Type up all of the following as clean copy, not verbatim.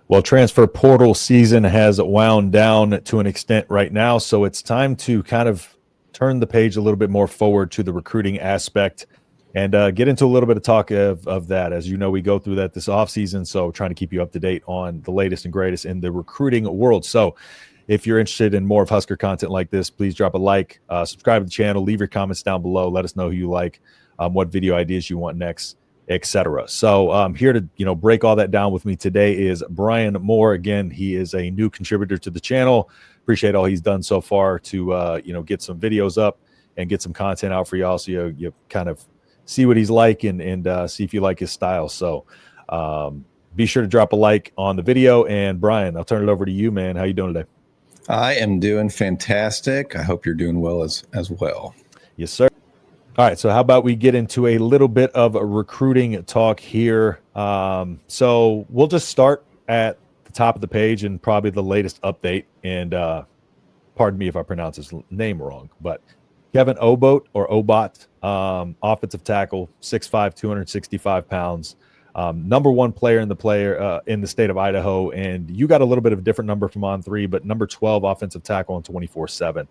Well, transfer portal season has wound down to an extent right now, so it's time to kind of turn the page a little bit more forward to the recruiting aspect and get into a little bit of talk of that. As you know, we go through that this offseason, so trying to keep you up to date on the latest and greatest in the recruiting world. So if you're interested in more of Husker content like this, please drop a like, subscribe to the channel, leave your comments down below. Let us know who you like, what video ideas you want next, etc. So here to break all that down with me today is Brian Moore. Again, he is a new contributor to the channel. Appreciate all he's done so far to get some videos up and get some content out for y'all, so you kind of see what he's like and see if you like his style. So be sure to drop a like on the video. And Brian, I'll turn it over to you, man. How you doing today? I am doing fantastic. I hope you're doing well as well. Yes, sir. All right, so how about we get into a little bit of a recruiting talk here. So we'll just start at the top of the page and probably the latest update. And pardon me if I pronounce his name wrong, but Kevin Obot, offensive tackle, 6'5", 265 pounds. Number one player in the state of Idaho, and you got a little bit of a different number from On3, but number 12 offensive tackle on 24/7.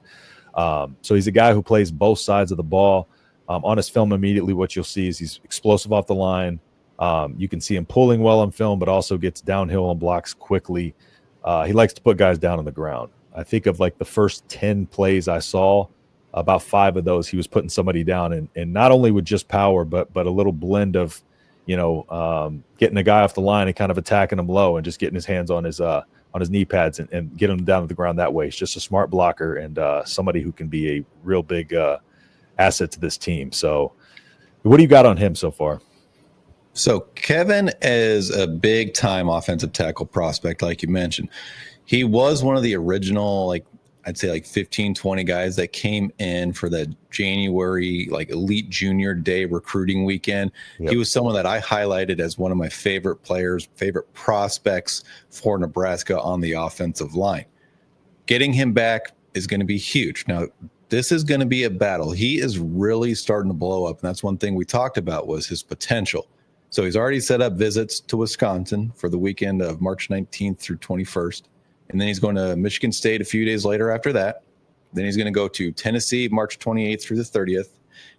So he's a guy who plays both sides of the ball. On his film, immediately what you'll see is he's explosive off the line. You can see him pulling well on film, but also gets downhill and blocks quickly. He likes to put guys down on the ground. I think of like the first 10 plays I saw, about 5 of those he was putting somebody down, and not only with just power, but a little blend of getting a guy off the line and kind of attacking him low and just getting his hands on his knee pads and getting him down to the ground that way. He's just a smart blocker and somebody who can be a real big asset to this team. So what do you got on him so far? So Kevin is a big time offensive tackle prospect, like you mentioned. He was one of the original, I'd say 15, 20 guys that came in for the January Elite Junior Day recruiting weekend. Yep. He was someone that I highlighted as one of my favorite players, favorite prospects for Nebraska on the offensive line. Getting him back is going to be huge. Now, this is going to be a battle. He is really starting to blow up, and that's one thing we talked about was his potential. So he's already set up visits to Wisconsin for the weekend of March 19th through 21st. And then he's going to Michigan State a few days later after that. Then he's going to go to Tennessee March 28th through the 30th.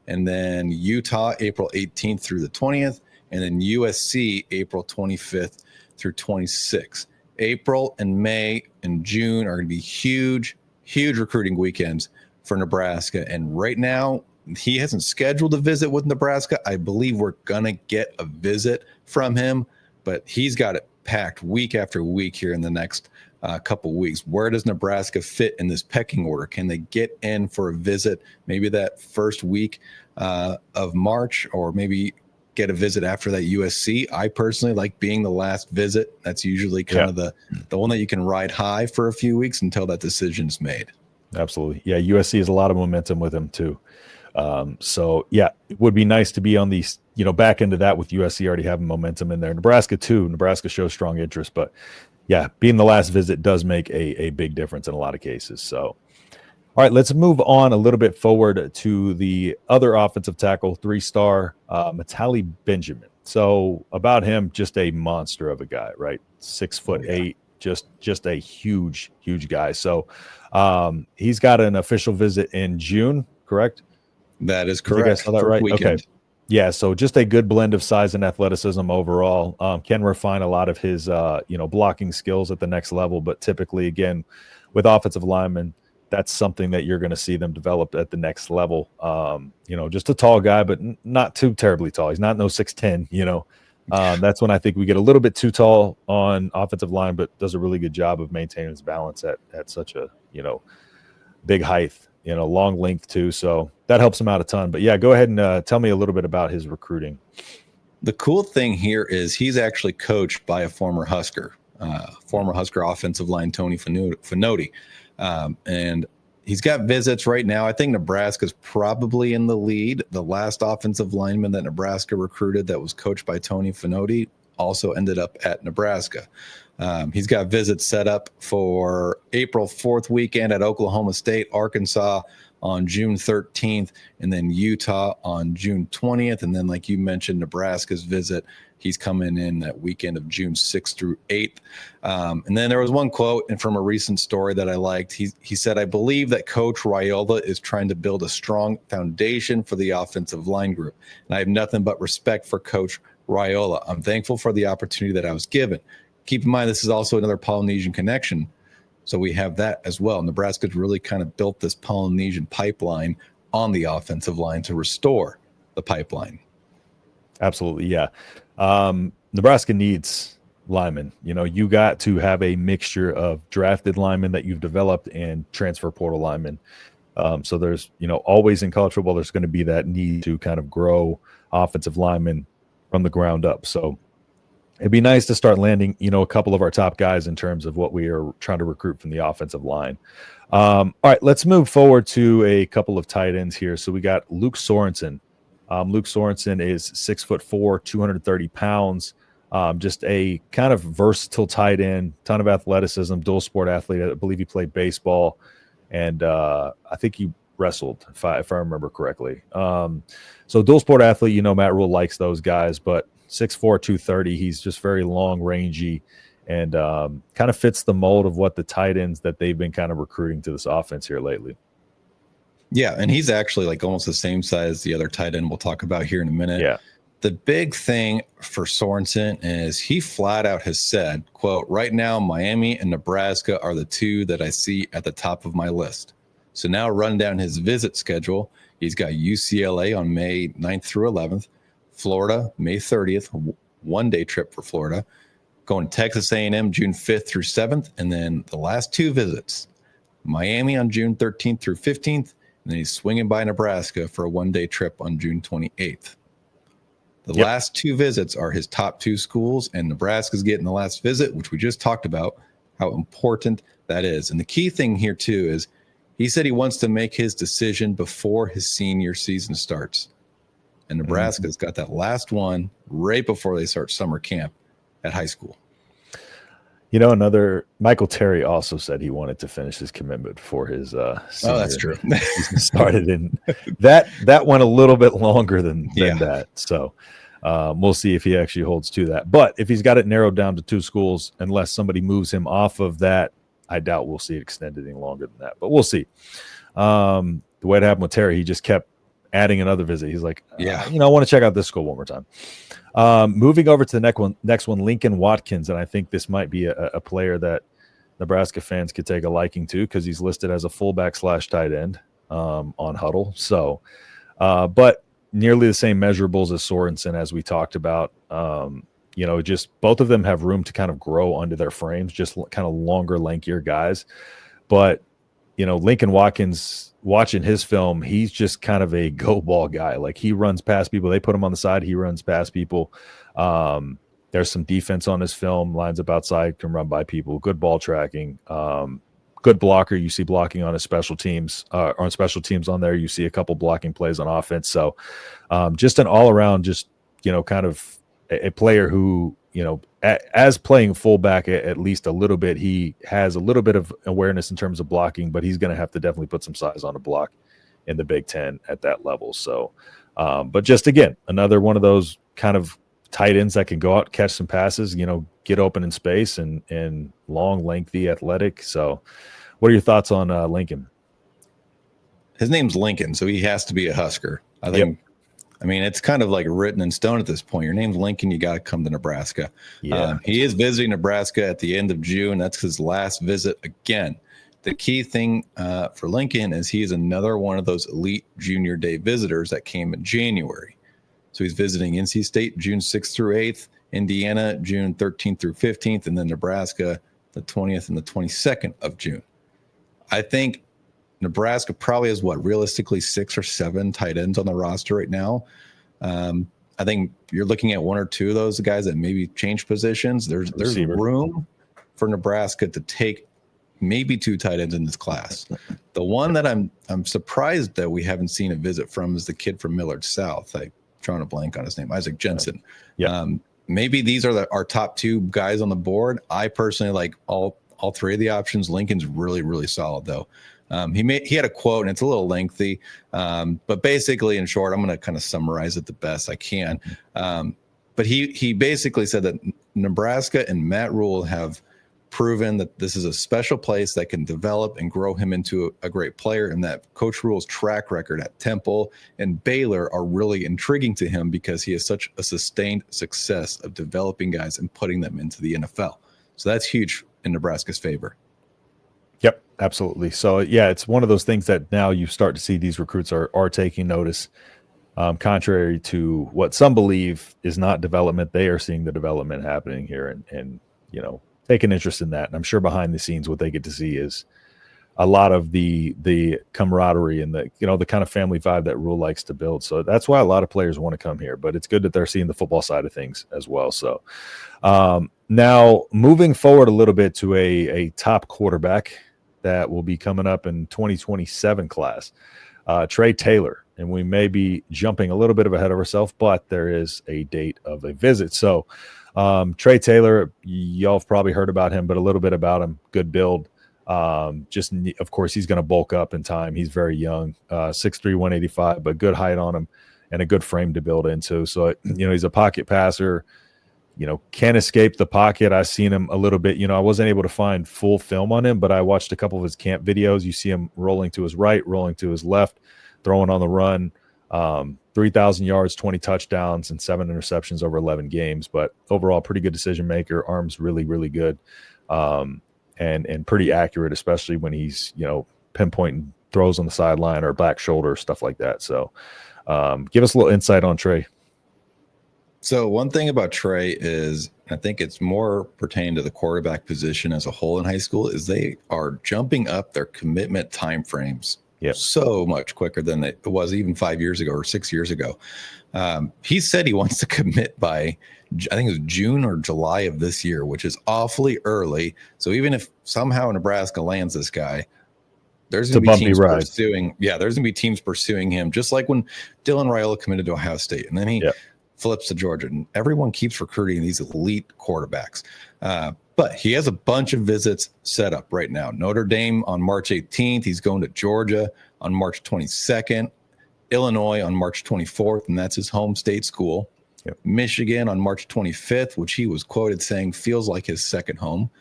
And then Utah April 18th through the 20th. And then USC April 25th through 26th. April and May and June are going to be huge recruiting weekends for Nebraska. And right now, he hasn't scheduled a visit with Nebraska. I believe we're going to get a visit from him, but he's got it packed week after week here in the next couple weeks. Where does Nebraska fit in this pecking order? Can they get in for a visit maybe that first week of March, or maybe get a visit after that USC? I personally like being the last visit. That's usually kind of the one that you can ride high for a few weeks until that decision's made. Absolutely. Yeah, USC has a lot of momentum with him too. So yeah, it would be nice to be on the back end of that with USC already having momentum in there. Nebraska too. Nebraska shows strong interest, but yeah, being the last visit does make a big difference in a lot of cases. So, all right, let's move on a little bit forward to the other offensive tackle, 3-star Matali Benjamin. So about him, just a monster of a guy, right? 6'8", just a huge guy. So he's got an official visit in June, correct? That is correct. I saw that right? Weekend. Okay. Yeah, so just a good blend of size and athleticism overall. Can refine a lot of his, blocking skills at the next level. But typically, again, with offensive linemen, that's something that you're going to see them develop at the next level. Just a tall guy, but not too terribly tall. He's not no 6'10", That's when I think we get a little bit too tall on offensive line, but does a really good job of maintaining his balance at such a, big height. Long length too, so that helps him out a ton. But yeah, go ahead and tell me a little bit about his recruiting. The cool thing here is he's actually coached by a former Husker offensive line, Tony Finotti. And he's got visits right now. I think Nebraska's probably in the lead. The last offensive lineman that Nebraska recruited that was coached by Tony Finotti also ended up at Nebraska. He's got visits set up for April 4th weekend at Oklahoma State, Arkansas, on June 13th, and then Utah on June 20th. And then, like you mentioned, Nebraska's visit, he's coming in that weekend of June 6th through 8th. And then there was one quote and from a recent story that I liked. He said, "I believe that Coach Raiola is trying to build a strong foundation for the offensive line group. And I have nothing but respect for Coach Raiola. I'm thankful for the opportunity that I was given." Keep in mind, this is also another Polynesian connection. So we have that as well. Nebraska's really kind of built this Polynesian pipeline on the offensive line to restore the pipeline. Absolutely, yeah. Nebraska needs linemen. You got to have a mixture of drafted linemen that you've developed and transfer portal linemen. So there's, always in college football, there's going to be that need to kind of grow offensive linemen from the ground up. So it'd be nice to start landing, a couple of our top guys in terms of what we are trying to recruit from the offensive line. All right, let's move forward to a couple of tight ends here. So we got Luke Sorensen. Luke Sorensen is 6'4", 230 pounds. Just a kind of versatile tight end, ton of athleticism, dual sport athlete. I believe he played baseball, and I think he wrestled, if I remember correctly. So dual sport athlete, Matt Rule likes those guys, but 6'4", 230. He's just very long, rangy, and kind of fits the mold of what the tight ends that they've been kind of recruiting to this offense here lately. Yeah, and he's actually like almost the same size as the other tight end we'll talk about here in a minute. Yeah. The big thing for Sorensen is he flat out has said, quote, "Right now, Miami and Nebraska are the two that I see at the top of my list." So now run down his visit schedule. He's got UCLA on May 9th through 11th, Florida, May 30th, one-day trip for Florida, going to Texas A&M June 5th through 7th, and then the last two visits, Miami on June 13th through 15th, and then he's swinging by Nebraska for a one-day trip on June 28th. The last two visits are his top two schools, and Nebraska's getting the last visit, which we just talked about, how important that is. And the key thing here, too, is he said he wants to make his decision before his senior season starts. And Nebraska's got that last one right before they start summer camp at high school. Another Michael Terry also said he wanted to finish his commitment before his senior that's true. season started, and that went a little bit longer than that. So we'll see if he actually holds to that. But if he's got it narrowed down to two schools, unless somebody moves him off of that, I doubt we'll see it extended any longer than that. But we'll see. The way it happened with Terry, he just kept adding another visit. He's like, I want to check out this school one more time. Moving over to the next one, Lincoln Watkins, and I think this might be a player that Nebraska fans could take a liking to because he's listed as a fullback / tight end on Huddle. So, but nearly the same measurables as Sorensen, as we talked about. Just both of them have room to kind of grow under their frames, just kind of longer, lankier guys. But Lincoln Watkins, watching his film, he's just kind of a go ball guy. Like, he runs past people. They put him on the side. He runs past people. There's some defense on his film, lines up outside, can run by people, good ball tracking, good blocker. You see blocking on his special teams, on there. You see a couple blocking plays on offense. So just an all around, just, kind of a player who, as playing fullback at least a little bit, he has a little bit of awareness in terms of blocking, but he's going to have to definitely put some size on a block in the Big Ten at that level. So, but just again, another one of those kind of tight ends that can go out, catch some passes, get open in space and long, lengthy, athletic. So what are your thoughts on Lincoln? His name's Lincoln, so he has to be a Husker. I think. I mean, it's kind of like written in stone at this point. Your name's Lincoln. You got to come to Nebraska. Yeah. He is visiting Nebraska at the end of June. That's his last visit again. The key thing for Lincoln is he is another one of those elite junior day visitors that came in January. So he's visiting NC State June 6th through 8th, Indiana June 13th through 15th, and then Nebraska the 20th and the 22nd of June. I think Nebraska probably has realistically 6 or 7 tight ends on the roster right now. I think you're looking at 1 or 2 of those guys that maybe change positions. There's room for Nebraska to take maybe 2 tight ends in this class. The one that I'm surprised that we haven't seen a visit from is the kid from Millard South. I'm drawing a blank on his name, Isaac Jensen. Yeah. Maybe these are our top 2 guys on the board. I personally like all 3 of the options. Lincoln's really, really solid though. He had a quote, and it's a little lengthy, but basically, in short, I'm going to kind of summarize it the best I can. But he basically said that Nebraska and Matt Rule have proven that this is a special place that can develop and grow him into a great player, and that Coach Rule's track record at Temple and Baylor are really intriguing to him because he has such a sustained success of developing guys and putting them into the NFL. So that's huge in Nebraska's favor. Yep, absolutely. So yeah, it's one of those things that now you start to see these recruits are taking notice. Contrary to what some believe is not development, they are seeing the development happening here and take an interest in that. And I'm sure behind the scenes, what they get to see is a lot of the camaraderie and the kind of family vibe that Rule likes to build. So that's why a lot of players want to come here, but it's good that they're seeing the football side of things as well. So now moving forward a little bit to a top quarterback that will be coming up in 2027 class, Trey Taylor. And we may be jumping a little bit ahead of ourselves, but there is a date of a visit. So Trey Taylor, y'all have probably heard about him, but a little bit about him. Good build. Of course, he's going to bulk up in time. He's very young, 6'3", 185, but good height on him and a good frame to build into. So, he's a pocket passer, can't escape the pocket. I've seen him a little bit. I wasn't able to find full film on him, but I watched a couple of his camp videos. You see him rolling to his right, rolling to his left, throwing on the run. 3,000 yards, 20 touchdowns, and 7 interceptions over 11 games. But overall, pretty good decision maker. Arms really, really good, and pretty accurate, especially when he's pinpointing throws on the sideline or back shoulder, stuff like that. So, give us a little insight on Trey. So one thing about Trey is, I think it's more pertaining to the quarterback position as a whole in high school, is they are jumping up their commitment timeframes. Yep. So much quicker than it was even 5 years ago or 6 years ago. He said he wants to commit by, I think it was June or July of this year, which is awfully early. So even if somehow Nebraska lands this guy, there's going to be teams pursuing. Yeah, there's going to be teams pursuing him, just like when Dylan Raiola committed to Ohio State, and then he flips to Georgia, and everyone keeps recruiting these elite quarterbacks. But he has a bunch of visits set up right now. Notre Dame on March 18th. He's going to Georgia on March 22nd. Illinois on March 24th, and that's his home state school. Yep. Michigan on March 25th, which he was quoted saying feels like his second home.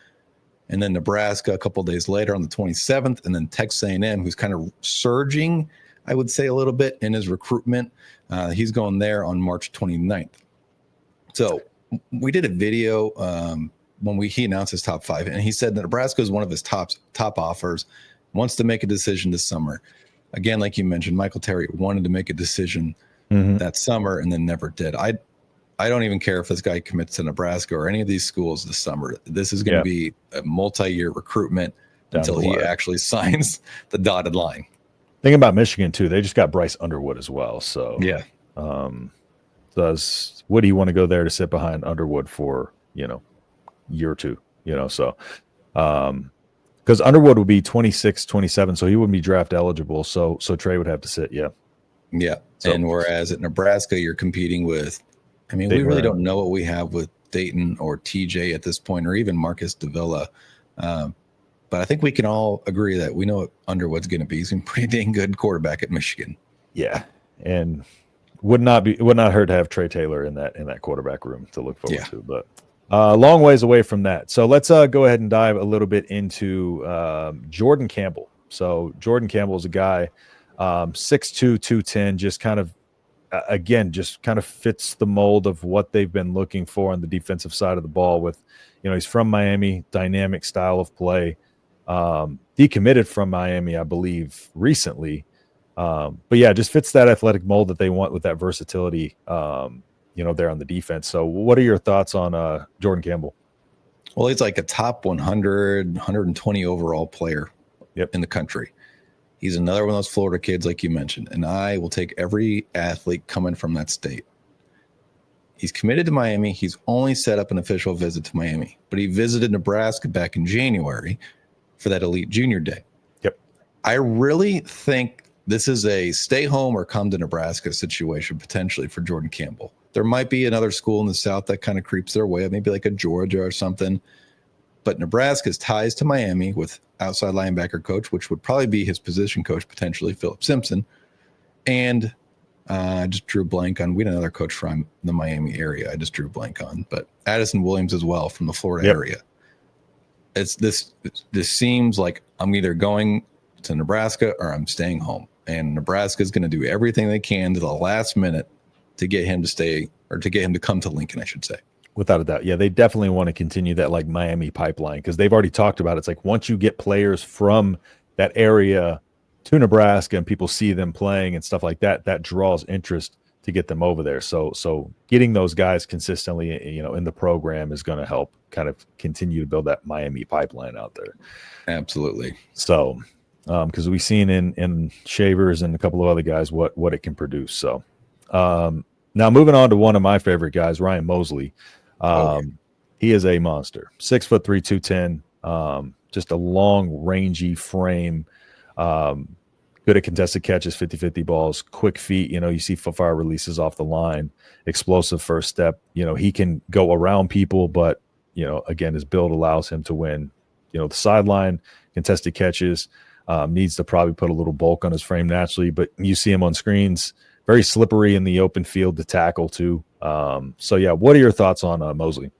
And then Nebraska a couple of days later on the 27th, and then Texas A&M, who's kind of surging, I would say, a little bit in his recruitment. He's going there on March 29th. So we did a video when he announced his top 5, and he said that Nebraska is one of his top offers, wants to make a decision this summer. Again, like you mentioned, Michael Terry wanted to make a decision that summer and then never did. I don't even care if this guy commits to Nebraska or any of these schools this summer. This is going to be a multi-year recruitment until he actually signs the dotted line. Thinking about Michigan too, they just got Bryce Underwood as well. So would he want to go there to sit behind Underwood for year or two? So because Underwood would be 26, 27, so he wouldn't be draft eligible. So Trey would have to sit. Yeah. So, and whereas at Nebraska, you're competing with, we really don't know what we have with Dayton or TJ at this point, or even Marcus Davila. But I think we can all agree that we know what Underwood's going to be. He's a pretty dang good quarterback at Michigan. Yeah, and would not hurt to have Trey Taylor in that quarterback room to look forward to. But a long ways away from that. So let's go ahead and dive a little bit into Jordan Campbell. So Jordan Campbell is a guy, 6'2", 210, just kind of fits the mold of what they've been looking for on the defensive side of the ball. With he's from Miami, dynamic style of play. Decommitted from Miami, I believe, recently. But yeah, just fits that athletic mold that they want with that versatility, there on the defense. So what are your thoughts on Jordan Campbell? Well, he's like a top 100, 120 overall player in the country. He's another one of those Florida kids, like you mentioned, and I will take every athlete coming from that state. He's committed to Miami. He's only set up an official visit to Miami, but he visited Nebraska back in January for that Elite Junior Day. Yep. I really think this is a stay home or come to Nebraska situation potentially for Jordan Campbell. There might be another school in the South that kind of creeps their way, maybe like a Georgia or something. But Nebraska's ties to Miami with outside linebacker coach, which would probably be his position coach, potentially Philip Simpson. And I just drew a blank on, we had another coach from the Miami area. I just drew a blank on, but Addison Williams as well from the Florida area. This seems like I'm either going to Nebraska or I'm staying home. And Nebraska is going to do everything they can to the last minute to get him to stay, or to get him to come to Lincoln, I should say. Without a doubt. Yeah, they definitely want to continue that like Miami pipeline, because they've already talked about it. It's like once you get players from that area to Nebraska and people see them playing and stuff like that, that draws interest to get them over there. So getting those guys consistently, you know, in the program is going to help kind of continue to build that Miami pipeline out there. Absolutely. So, because we've seen in Shavers and a couple of other guys what it can produce. So, now moving on to one of my favorite guys, Ryan Mosley. He is a monster, 6'3", 210, just a long, rangy frame. Good at contested catches, 50-50 balls, quick feet. You know, you see fire releases off the line, explosive first step. You know, he can go around people, but, you know, again, his build allows him to win, you know, the sideline, contested catches, needs to probably put a little bulk on his frame naturally, but you see him on screens, very slippery in the open field to tackle too. So, yeah, what are your thoughts on Mosley?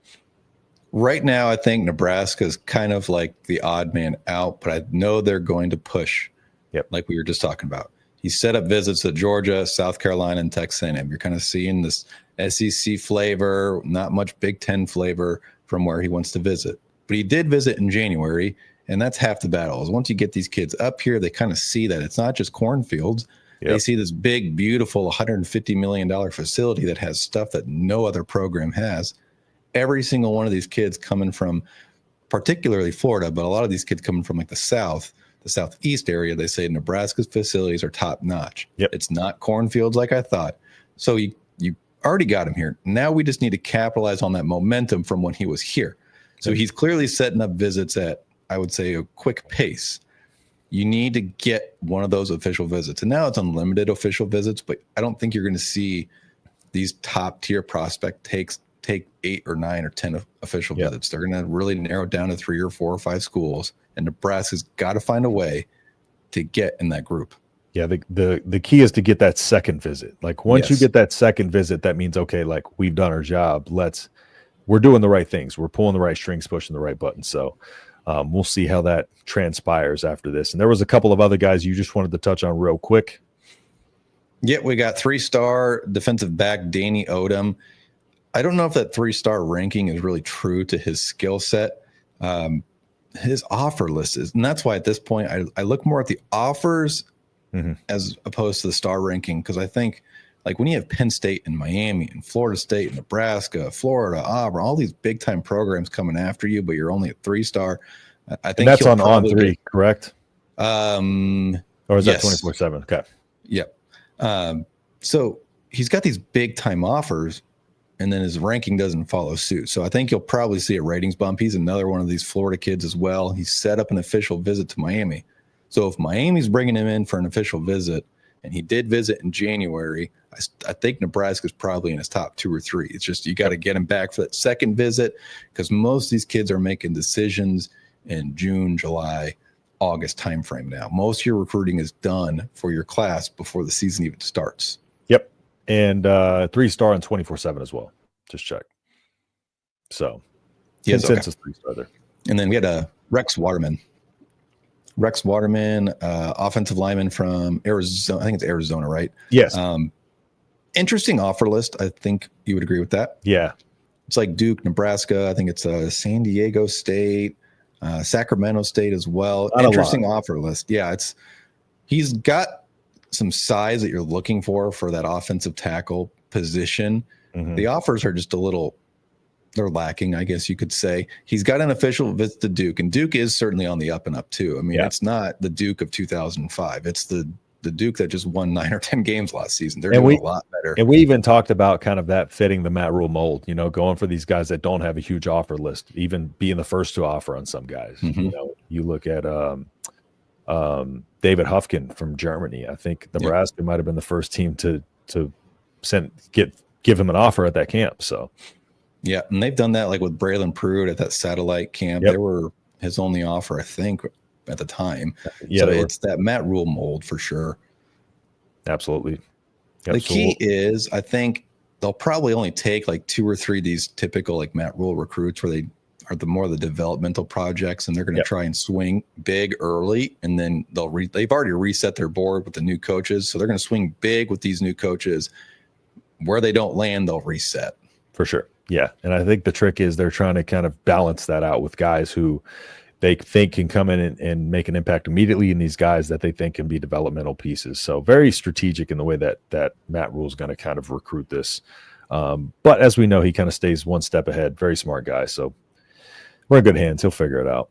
Right now, I think Nebraska is kind of like the odd man out, but I know they're going to push. Yep. Like we were just talking about. He set up visits at Georgia, South Carolina, and Texas A&M. You're kind of seeing this SEC flavor, not much Big Ten flavor from where he wants to visit. But he did visit in January, and that's half the battle. Is once you get these kids up here, they kind of see that it's not just cornfields. Yep. They see this big, beautiful $150 million facility that has stuff that no other program has. Every single one of these kids coming from, particularly Florida, but a lot of these kids coming from like the Southeast area, they say Nebraska's facilities are top notch. Yep. It's not cornfields like I thought. So you already got him here. Now we just need to capitalize on that momentum from when he was here. So he's clearly setting up visits at, I would say, a quick pace. You need to get one of those official visits. And now it's unlimited official visits, but I don't think you're going to see these top tier prospect take 8 or 9 or 10 official visits. They're going to really narrow down to 3 or 4 or 5 schools. And Nebraska's got to find a way to get in that group. Yeah, the key is to get that second visit. Like once you get that second visit, that means, okay, like we've done our job. We're doing the right things. We're pulling the right strings, pushing the right buttons. So we'll see how that transpires after this. And there was a couple of other guys you just wanted to touch on real quick. Yeah, we got 3-star defensive back Danny Odom. I don't know if that 3-star ranking is really true to his skill set. His offer list is, and that's why at this point I look more at the offers as opposed to the star ranking, because I think like when you have Penn State and Miami and Florida State and Nebraska, Florida, Auburn, all these big time programs coming after you, but you're only a 3-star. I think and that's on 3, correct? Or is that 24/7? Okay. Yep. So he's got these big time offers, and then his ranking doesn't follow suit. So I think you'll probably see a ratings bump. He's another one of these Florida kids as well. He set up an official visit to Miami. So if Miami's bringing him in for an official visit, and he did visit in January, I think Nebraska's probably in his top 2 or 3. It's just you got to get him back for that second visit, because most of these kids are making decisions in June, July, August timeframe now. Most of your recruiting is done for your class before the season even starts. Yep. And 3-star and 24/7 as well. Just check. So consensus 3-star there. And then we had Rex Waterman. Offensive lineman from Arizona. I think it's Arizona, right? Yes. Interesting offer list. I think you would agree with that. Yeah. It's like Duke, Nebraska. I think it's San Diego State, Sacramento State as well. Interesting offer list. Yeah, he's got some size that you're looking for that offensive tackle position. The offers are just they're lacking, I guess you could say. He's got an official visit to Duke, and Duke is certainly on the up and up too. I mean, it's not the Duke of 2005. It's the Duke that just won 9 or 10 games last season. They're doing a lot better. And we even talked about kind of that fitting the Matt Rule mold, you know, going for these guys that don't have a huge offer list, even being the first to offer on some guys. You know, you look at David Hufkin from Germany. I think Nebraska might have been the first team to give him an offer at that camp. So Yeah, and they've done that like with Braylon Pruitt at that satellite camp. Yep. They were his only offer, I think, at the time. Yeah, So it's that Matt Rule mold for sure. absolutely. Yep. The key is, I think they'll probably only take like 2 or 3 of these typical like Matt Rule recruits where they are the more the developmental projects, and they're going to try and swing big early, and then they've already reset their board with the new coaches, so they're going to swing big with these new coaches. Where they don't land, they'll reset. For sure. Yeah. And I think the trick is they're trying to kind of balance that out with guys who they think can come in and make an impact immediately, and these guys that they think can be developmental pieces. So very strategic in the way that Matt Rule is going to kind of recruit this. But as we know, he kind of stays one step ahead. Very smart guy. So we're in good hands. He'll figure it out.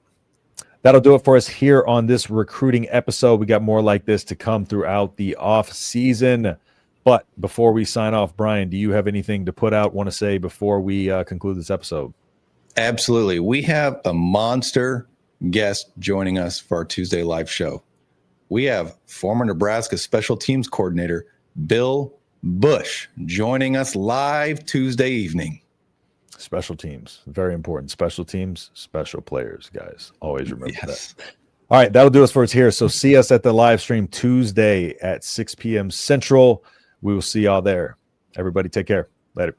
That'll do it for us here on this recruiting episode. We got more like this to come throughout the off season. But before we sign off, Brian, do you have anything to want to say before we conclude this episode? Absolutely. We have a monster guest joining us for our Tuesday live show. We have former Nebraska special teams coordinator Bill Bush joining us live Tuesday evening. Special teams, very important. Special teams, special players, guys. Always remember that. All right, that'll do us for us here. So see us at the live stream Tuesday at 6 p.m. Central. We will see y'all there. Everybody take care. Later.